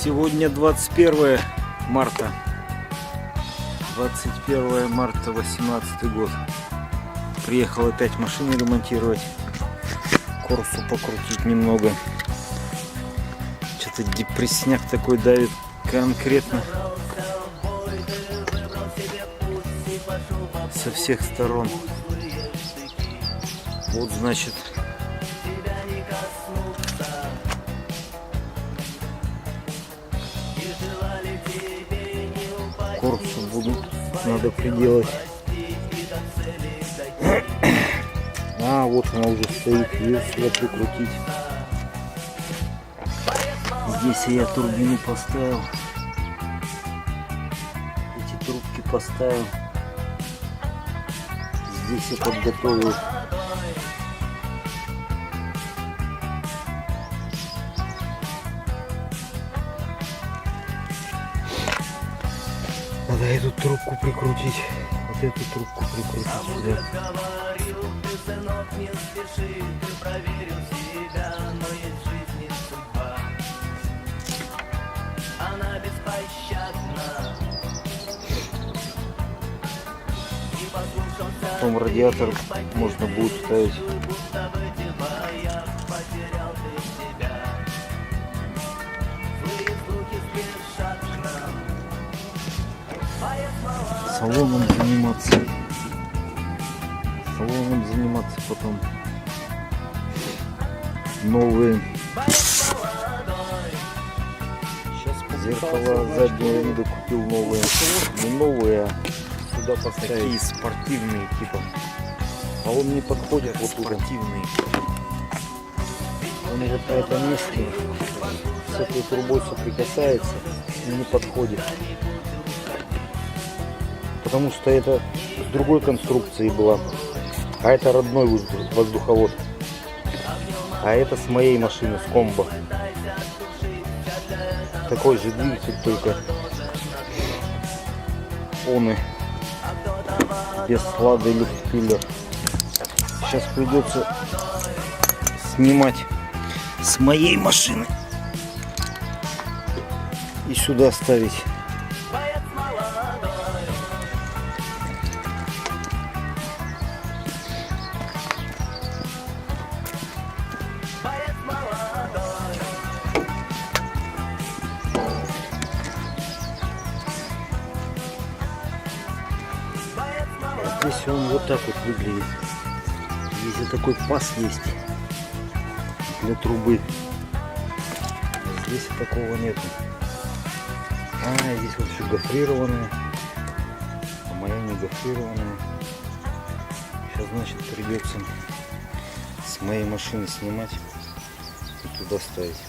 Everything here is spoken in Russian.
Сегодня 21 марта. 21 марта 18 год. Приехал опять машины ремонтировать. Корсу покрутить немного. Что-то депрессняк такой давит конкретно. Со всех сторон. Вот значит. Корпусу надо приделать. А, вот она уже стоит, ее сюда прикрутить. Здесь я турбину поставил. Эти трубки поставил. Здесь я подготовил. Надо эту трубку прикрутить. Вот эту трубку прикрутить сюда. Потом радиатор можно будет ставить. Салоном заниматься потом. Новые зеркала заднего вида купил новые. Не новые, а сюда поставить. Такие спортивные типа. А он не подходит вот спортивные. Он вот на этом месте с этой трубой соприкасается и не подходит. Потому что это с другой конструкции была. А это родной воздуховод. А это с моей машины, с комбо. Такой же двигатель, только он и без слада или люфтпиллер. Сейчас придется снимать с моей машины и сюда ставить. Здесь он вот так вот выглядит. Здесь такой паз есть для трубы. Здесь такого нету. А здесь вот еще гофрированная. А моя не гофрированная. Сейчас, значит, придется с моей машины снимать и туда ставить.